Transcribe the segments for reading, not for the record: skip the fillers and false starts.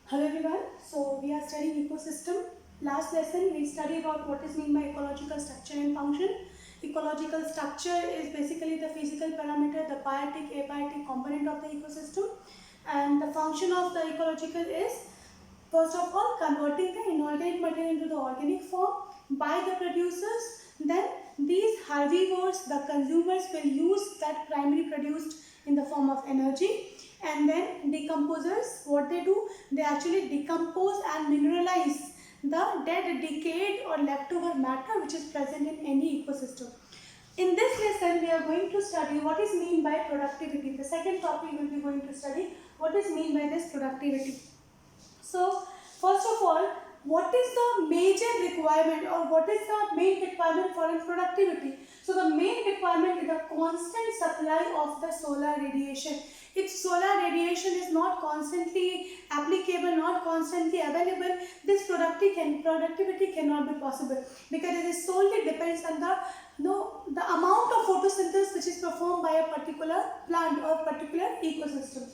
Hello everyone. So we are studying ecosystem. Last lesson we studied about what is meant by ecological structure and function. Ecological structure is basically the physical parameter, the biotic, abiotic component of the ecosystem, and the function of the ecological is first of all converting the inorganic material into the organic form by the producers. Then these herbivores, the consumers, will use that primary produced in the form of energy, and then decomposers, what they do, they actually decompose and mineralize the dead, decayed or leftover matter which is present in any ecosystem. In this lesson we are going to study what is mean by productivity. The second topic we will be going to study what is mean by this productivity. So first of all, what is the major requirement or what is the main requirement for productivity? So the main requirement is the constant supply of the solar radiation. If solar radiation is not constantly applicable, not constantly available, this productivity cannot be possible, because it is solely depends on the amount of photosynthesis which is performed by a particular plant or particular ecosystem.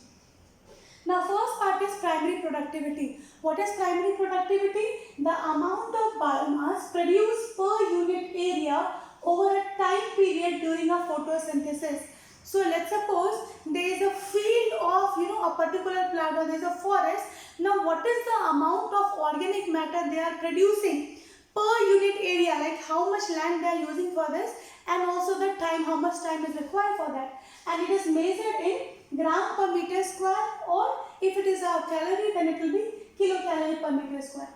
Now first part is primary productivity. What is primary productivity? The amount of biomass produced per unit area over a time period during a photosynthesis. So let's suppose there is a field of a particular plant, or there is a forest. Now what is the amount of organic matter they are producing per unit area, like how much land they are using for this, and also the time, how much time is required for that, and it is measured in gram per meter square, or if it is a calorie then it will be kilocalorie per meter square.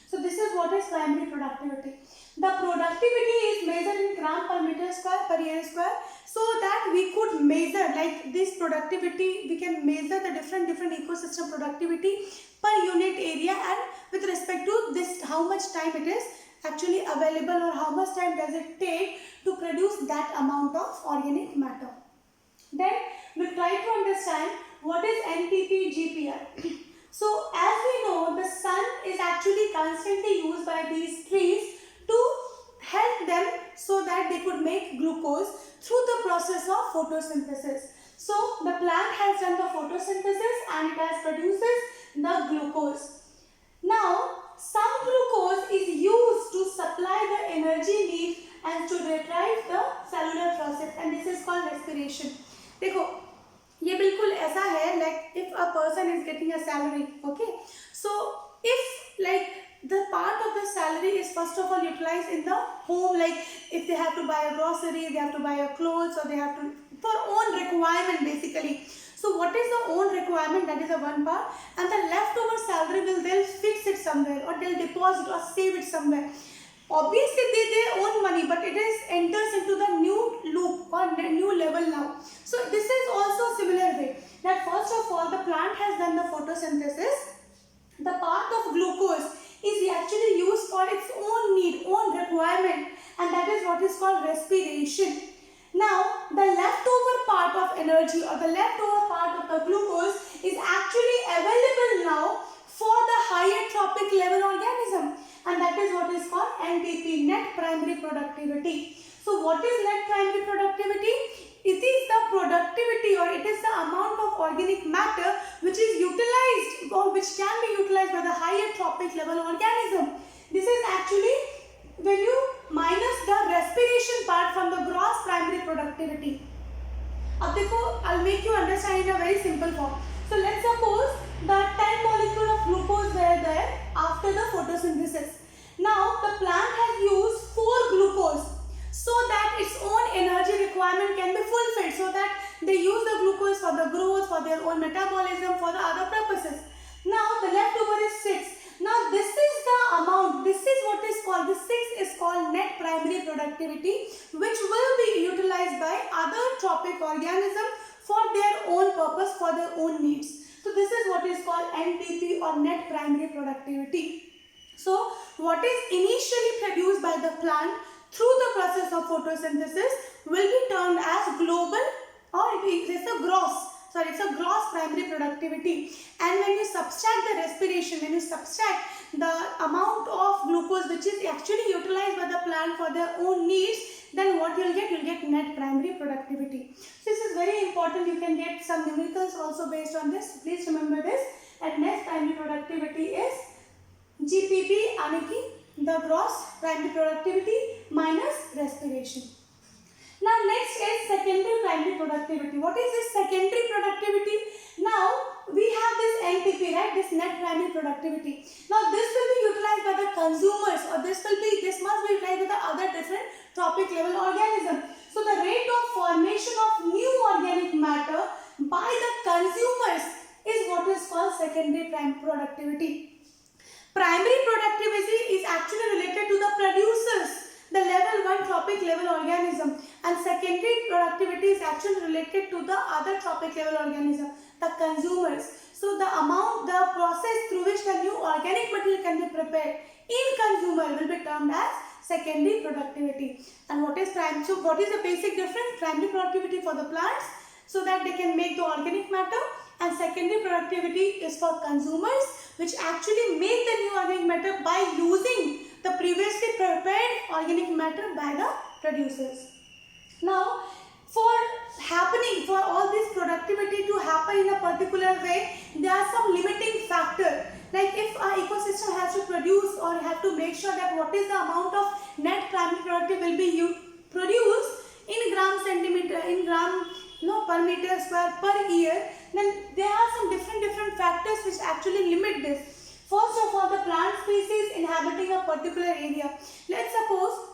So this is what is primary productivity. The productivity is measured in gram per meter square per year square, so that we could measure like this productivity, we can measure the different ecosystem productivity per unit area, and with respect to this how much time it is actually available, or how much time does it take to produce that amount of organic matter. Then we'll try to understand what is NTP GPR. So as we know, the sun is actually constantly used by these trees to help them so that they could make glucose through the process of photosynthesis. So the plant has done the photosynthesis and it has produces the glucose. Now some glucose is used to supply the energy need and to retrieve the cellular process, and this is called respiration. देखो ये बिल्कुल ऐसा है, like if a person is getting a salary, okay, so if like the part of the salary is first of all utilized in the home, like if they have to buy a grocery, they have to buy a clothes, or they have to for own requirement basically. So what is the own requirement? That is the one part, and the leftover salary they'll fix it somewhere, or they'll deposit or save it somewhere. Obviously they own money, but it is enters into the new loop or the new level now. So this is also similar way, that first of all the plant has done the photosynthesis. The part of glucose is actually used for its own need, own requirement, and that is what is called respiration. Now the leftover part of energy, or the leftover part of the glucose, is actually available now for the higher trophic level organism, and that is what is called NPP, net primary productivity. So what is net primary productivity? It is the productivity, or it is the amount of organic matter which is utilized, or which can be utilized by the higher trophic level organism. This is actually when you minus the respiration part from the gross primary productivity. अब देखो, I'll make you understand in a very simple form. So let's suppose the 10 molecule of glucose were there after the photosynthesis. Now the plant has used 4 glucose so that its own energy requirement can be fulfilled, so that they use the glucose for the growth, for their own metabolism, for the other purposes. Now the leftover is 6. Now this is the amount, this is what is called, this 6 is called net primary productivity, which will be utilized by other trophic organism for their own purpose, for their own needs. So this is what is called NTP, or net primary productivity. So what is initially produced by the plant through the process of photosynthesis will be termed as global, or it is a gross. Sorry, it's a gross primary productivity. And when you subtract the respiration, when you subtract the amount of glucose which is actually utilized by the plant for their own needs, then what you'll get net primary productivity. So this is very important. You can get some numericals also based on this. Please remember this. and next primary productivity is GPP, यानी कि the gross primary productivity minus respiration. Now next is secondary primary productivity. What is this secondary productivity? Now we have this NPP, right? This net primary productivity. Now this will be utilized by the consumers, or this must be utilized by the other different trophic level organism. So the rate of formation of new organic matter by the consumers is what is called secondary primary productivity. Primary productivity is actually related to the producers, the level 1 trophic level organism, and secondary productivity is actually related to the other trophic level organism, the consumers. So the amount, the process through which the new organic material can be prepared in consumer will be termed as secondary productivity. And what is primary? So what is the basic difference? Primary productivity for the plants, so that they can make the organic matter, and secondary productivity is for consumers, which actually make the new organic matter by using the previously prepared organic matter by the producers. Now, for all this productivity to happen in a particular way, there are some limiting factors. Like if our ecosystem has to produce or have to make sure that what is the amount of net primary productivity will be produced in gram centimeter, in gram per meter square per year, then there are some different factors which actually limit this. First of all, the plant species inhabiting a particular area. Let's suppose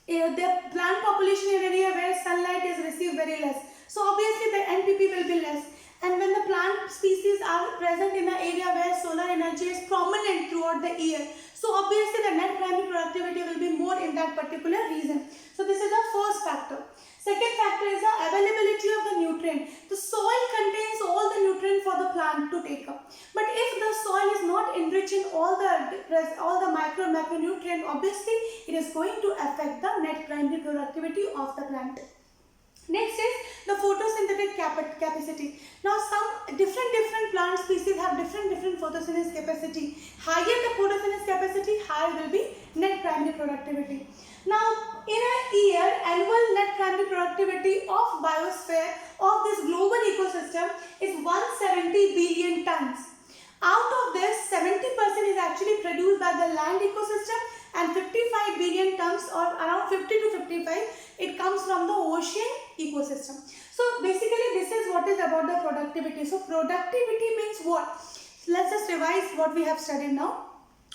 the plant population in an area where sunlight is received very less. So obviously the NPP will be less. And when the plant species are present in an area where solar energy is prominent throughout the year, so obviously the net primary productivity will be more in that particular region. So this is the first factor. Second factor is the availability of the nutrient. The soil contains all the nutrient for the plant to take up. But if the soil is not enriching all the macronutrient, obviously it is going to affect the net primary productivity of the plant. Next is the photosynthetic capacity. Now some different plant species have different photosynthesis capacity. Higher the photosynthesis capacity, higher will be net primary productivity. Now in a year, annual net primary productivity of biosphere of this global ecosystem is 170 billion tons. Out of this, 70% is actually produced by the land ecosystem, and 55 billion tons, or around 50 to 55, it comes from the ocean ecosystem. So basically this is what is about the productivity. So productivity means what? Let's just revise what we have studied now.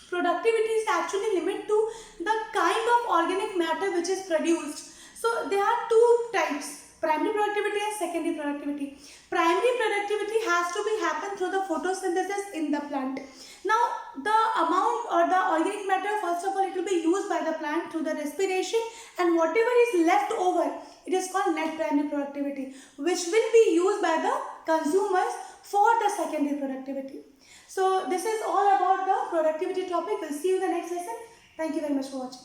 Productivity is actually limit to the kind of organic matter which is produced. So there are two types: primary productivity and secondary productivity. Primary productivity has to be happen through the photosynthesis in the plant. Now the amount or the organic matter, first of all, it will be used by the plant through the respiration, and whatever is left over, it is called net primary productivity, which will be used by the consumers for the secondary productivity. So this is all about the productivity topic. We'll see you in the next lesson. Thank you very much for watching.